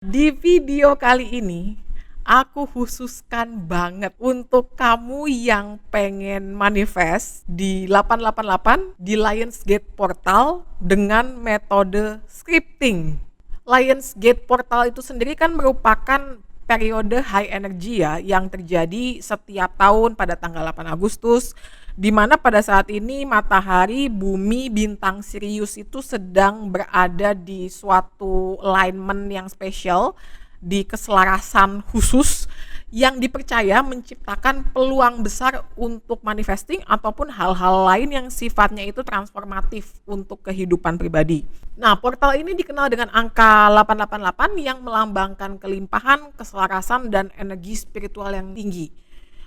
Di video kali ini, aku khususkan banget untuk kamu yang pengen manifest di 888 di Lionsgate Portal dengan metode scripting. Lionsgate Portal itu sendiri kan merupakan periode high energy ya yang terjadi setiap tahun pada tanggal 8 Agustus, di mana pada saat ini matahari, bumi, bintang Sirius itu sedang berada di suatu alignment yang spesial, di keselarasan khusus yang dipercaya menciptakan peluang besar untuk manifesting ataupun hal-hal lain yang sifatnya itu transformatif untuk kehidupan pribadi. Nah, portal ini dikenal dengan angka 888 yang melambangkan kelimpahan, keselarasan, dan energi spiritual yang tinggi.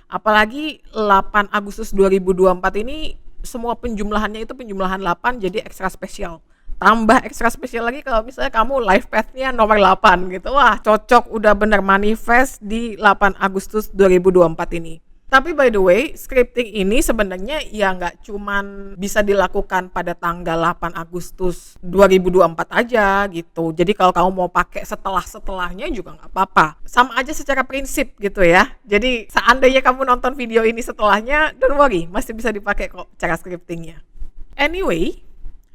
Apalagi 8 Agustus 2024 ini semua penjumlahannya itu penjumlahan 8 jadi ekstra spesial. Tambah ekstra spesial lagi kalau misalnya kamu life path-nya nomor 8 gitu. Wah, cocok udah bener manifest di 8 Agustus 2024 ini. Tapi by the way, scripting ini sebenarnya ya nggak cuman bisa dilakukan pada tanggal 8 Agustus 2024 aja gitu. Jadi kalau kamu mau pakai setelahnya juga nggak apa-apa. Sama aja secara prinsip gitu ya. Jadi seandainya kamu nonton video ini setelahnya, don't worry, masih bisa dipakai kok cara scriptingnya. Anyway,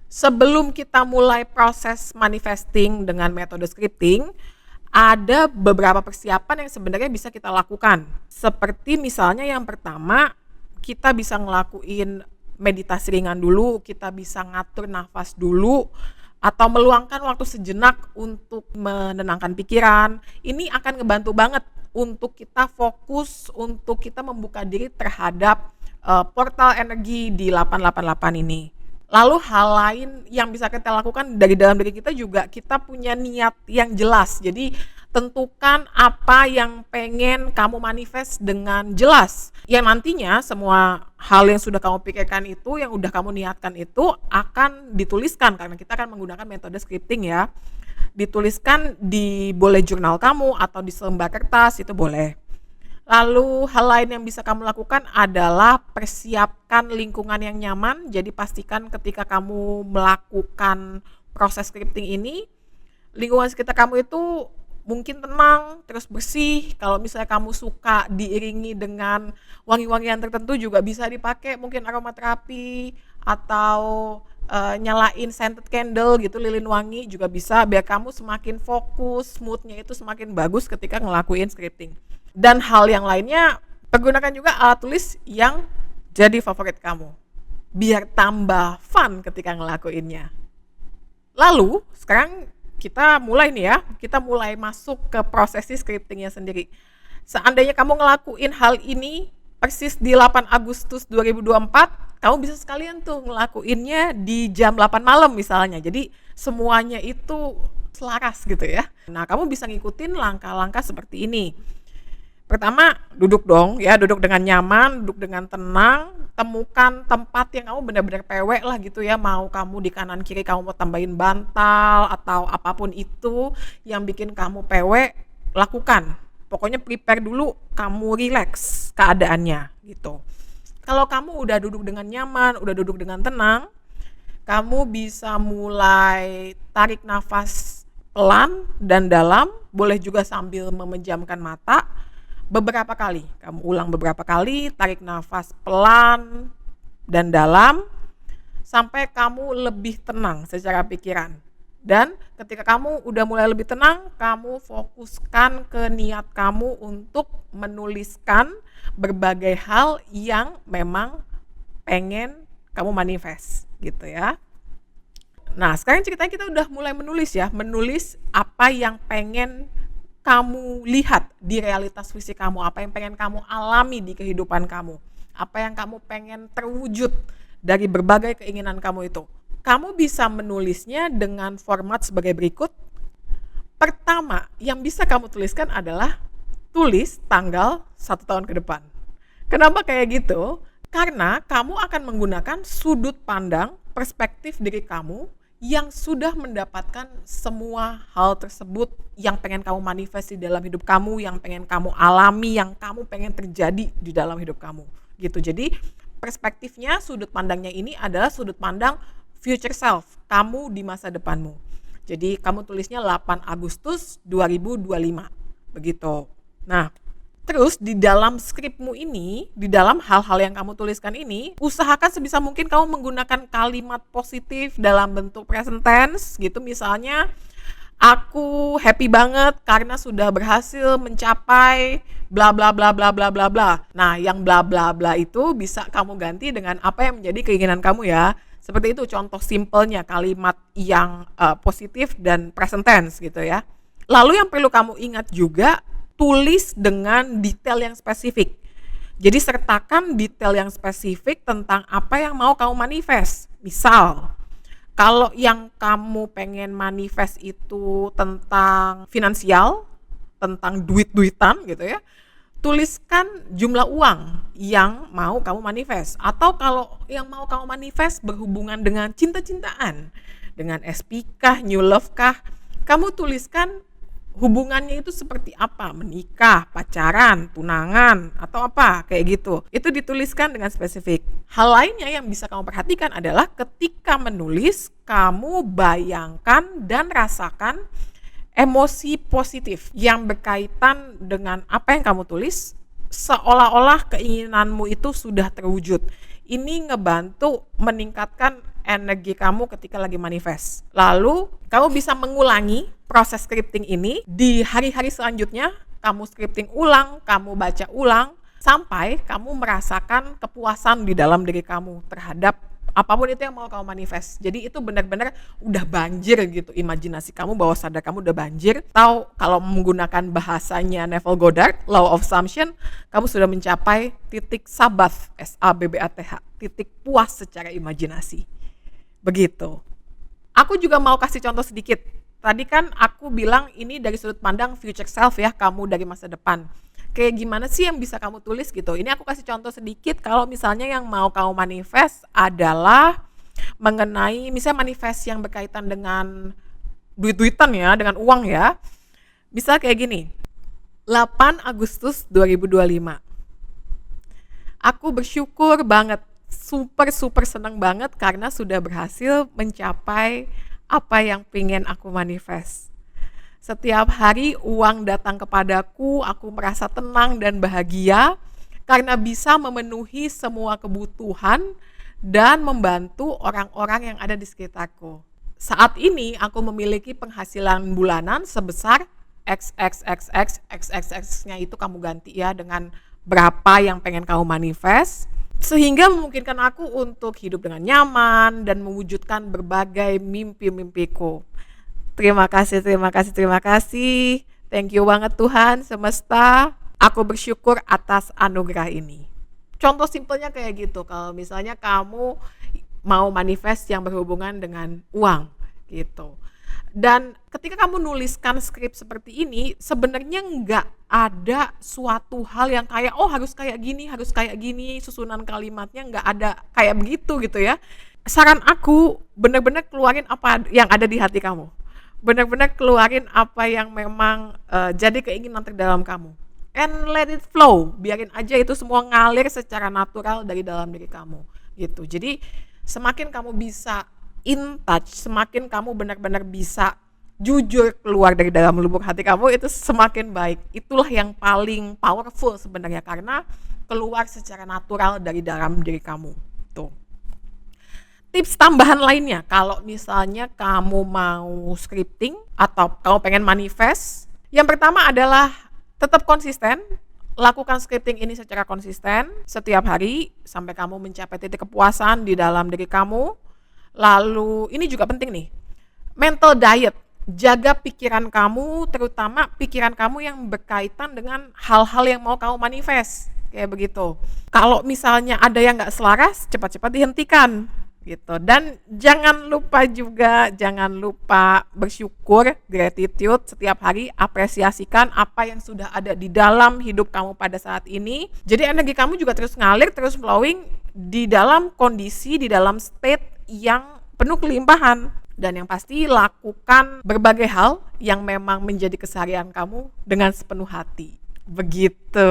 sebelum kita mulai proses manifesting dengan metode scripting, ada beberapa persiapan yang sebenarnya bisa kita lakukan. Seperti misalnya yang pertama, kita bisa ngelakuin meditasi ringan dulu, kita bisa ngatur nafas dulu, atau meluangkan waktu sejenak untuk menenangkan pikiran. Ini akan ngebantu banget untuk kita fokus, untuk kita membuka diri terhadap portal energi di 888 ini. Lalu hal lain yang bisa kita lakukan dari dalam diri kita juga, kita punya niat yang jelas. Jadi tentukan apa yang pengen kamu manifest dengan jelas. Yang nantinya semua hal yang sudah kamu pikirkan itu, yang udah kamu niatkan itu akan dituliskan, karena kita akan menggunakan metode scripting ya. Dituliskan di boleh jurnal kamu atau di selembar kertas, itu boleh. Lalu hal lain yang bisa kamu lakukan adalah persiapkan lingkungan yang nyaman. Jadi pastikan ketika kamu melakukan proses scripting ini, lingkungan sekitar kamu itu mungkin tenang, terus bersih. Kalau misalnya kamu suka diiringi dengan wangi-wangian tertentu juga bisa dipakai, mungkin aromaterapi atau nyalain scented candle gitu, lilin wangi juga bisa, biar kamu semakin fokus, moodnya itu semakin bagus ketika ngelakuin scripting. Dan hal yang lainnya, pergunakan juga alat tulis yang jadi favorit kamu, biar tambah fun ketika ngelakuinnya. Lalu sekarang kita mulai nih ya, kita mulai masuk ke prosesi scriptingnya sendiri. Seandainya kamu ngelakuin hal ini persis di 8 Agustus 2024, kamu bisa sekalian tuh ngelakuinnya di jam 8 malam misalnya. Jadi semuanya itu selaras gitu ya. Nah, kamu bisa ngikutin langkah-langkah seperti ini. Pertama, duduk dong ya, duduk dengan nyaman, duduk dengan tenang, temukan tempat yang kamu benar-benar pewek lah gitu ya, mau kamu di kanan kiri kamu mau tambahin bantal atau apapun itu yang bikin kamu pewek, lakukan. Pokoknya prepare dulu, kamu relax keadaannya gitu. Kalau kamu udah duduk dengan nyaman, udah duduk dengan tenang, kamu bisa mulai tarik nafas pelan dan dalam, boleh juga sambil memejamkan mata. Beberapa kali, kamu ulang beberapa kali, tarik nafas pelan dan dalam sampai kamu lebih tenang secara pikiran. Dan ketika kamu udah mulai lebih tenang, kamu fokuskan ke niat kamu untuk menuliskan berbagai hal yang memang pengen kamu manifest gitu ya. Nah, sekarang ceritanya kita udah mulai menulis ya, menulis apa yang pengen kamu lihat di realitas fisik kamu, apa yang pengen kamu alami di kehidupan kamu, apa yang kamu pengen terwujud dari berbagai keinginan kamu itu. Kamu bisa menulisnya dengan format sebagai berikut. Pertama, yang bisa kamu tuliskan adalah tulis tanggal 1 tahun ke depan. Kenapa kayak gitu? Karena kamu akan menggunakan sudut pandang perspektif diri kamu yang sudah mendapatkan semua hal tersebut yang pengen kamu manifest di dalam hidup kamu, yang pengen kamu alami, yang kamu pengen terjadi di dalam hidup kamu gitu. Jadi perspektifnya, sudut pandangnya ini adalah sudut pandang future self, kamu di masa depanmu. Jadi kamu tulisnya 8 Agustus 2025. Begitu. Nah, terus di dalam skripmu ini, di dalam hal-hal yang kamu tuliskan ini, usahakan sebisa mungkin kamu menggunakan kalimat positif dalam bentuk present tense gitu. Misalnya, aku happy banget karena sudah berhasil mencapai bla bla bla bla bla bla bla. Nah, yang bla bla bla itu bisa kamu ganti dengan apa yang menjadi keinginan kamu ya. Seperti itu contoh simpelnya kalimat yang positif dan present tense gitu ya. Lalu yang perlu kamu ingat juga, tulis dengan detail yang spesifik. Jadi sertakan detail yang spesifik tentang apa yang mau kamu manifest. Misal, kalau yang kamu pengen manifest itu tentang finansial, tentang duit-duitan gitu ya, tuliskan jumlah uang yang mau kamu manifest. Atau kalau yang mau kamu manifest berhubungan dengan cinta-cintaan, dengan SP kah, new love kah, kamu tuliskan hubungannya itu seperti apa, menikah, pacaran, tunangan, atau apa, kayak gitu. Itu dituliskan dengan spesifik. Hal lainnya yang bisa kamu perhatikan adalah ketika menulis, kamu bayangkan dan rasakan emosi positif yang berkaitan dengan apa yang kamu tulis, seolah-olah keinginanmu itu sudah terwujud. Ini ngebantu meningkatkan energi kamu ketika lagi manifest. Lalu, kamu bisa mengulangi proses scripting ini di hari-hari selanjutnya. Kamu scripting ulang, kamu baca ulang, sampai kamu merasakan kepuasan di dalam diri kamu terhadap apapun itu yang mau kamu manifest. Jadi itu benar-benar udah banjir gitu imajinasi kamu, bawah sadar kamu udah banjir. Atau kalau menggunakan bahasanya Neville Goddard, Law of Assumption, kamu sudah mencapai titik sabath, S-A-B-B-A-T-H, titik puas secara imajinasi. Begitu. Aku juga mau kasih contoh sedikit. Tadi kan aku bilang ini dari sudut pandang future self ya, kamu dari masa depan. Kayak gimana sih yang bisa kamu tulis gitu. Ini aku kasih contoh sedikit kalau misalnya yang mau kamu manifest adalah mengenai misalnya manifest yang berkaitan dengan duit-duitan ya, dengan uang ya. Bisa kayak gini. 8 Agustus 2025. Aku bersyukur banget, super senang banget karena sudah berhasil mencapai apa yang pengen aku manifest. Setiap hari uang datang kepadaku, aku merasa tenang dan bahagia karena bisa memenuhi semua kebutuhan dan membantu orang-orang yang ada di sekitarku. Saat ini aku memiliki penghasilan bulanan sebesar XXXX-nya itu kamu ganti ya dengan berapa yang pengen kamu manifest, sehingga memungkinkan aku untuk hidup dengan nyaman dan mewujudkan berbagai mimpi-mimpiku. Terima kasih. Thank you banget Tuhan semesta. Aku bersyukur atas anugerah ini. Contoh simpelnya kayak gitu. Kalau misalnya kamu mau manifest yang berhubungan dengan uang gitu. Dan ketika kamu nuliskan skrip seperti ini, sebenarnya nggak ada suatu hal yang kayak harus kayak gini, susunan kalimatnya nggak ada kayak begitu gitu ya. Saran aku benar-benar keluarin apa yang ada di hati kamu. Benar-benar keluarin apa yang memang jadi keinginan terdalam kamu. And let it flow, biarin aja itu semua ngalir secara natural dari dalam diri kamu gitu. Jadi semakin kamu bisa in touch, semakin kamu benar-benar bisa jujur keluar dari dalam lubuk hati kamu, itu semakin baik. Itulah yang paling powerful sebenarnya karena keluar secara natural dari dalam diri kamu. Tuh. Tips tambahan lainnya, kalau misalnya kamu mau scripting atau kamu pengen manifest, yang pertama adalah tetap konsisten, lakukan scripting ini secara konsisten setiap hari sampai kamu mencapai titik kepuasan di dalam diri kamu. Lalu ini juga penting nih, mental diet, jaga pikiran kamu, terutama pikiran kamu yang berkaitan dengan hal-hal yang mau kamu manifest, kayak begitu. Kalau misalnya ada yang nggak selaras, cepat-cepat dihentikan. Gitu. Dan jangan lupa bersyukur, gratitude setiap hari, apresiasikan apa yang sudah ada di dalam hidup kamu pada saat ini. Jadi energi kamu juga terus ngalir, terus flowing di dalam kondisi, di dalam state yang penuh kelimpahan. Dan yang pasti lakukan berbagai hal yang memang menjadi keseharian kamu dengan sepenuh hati. Begitu.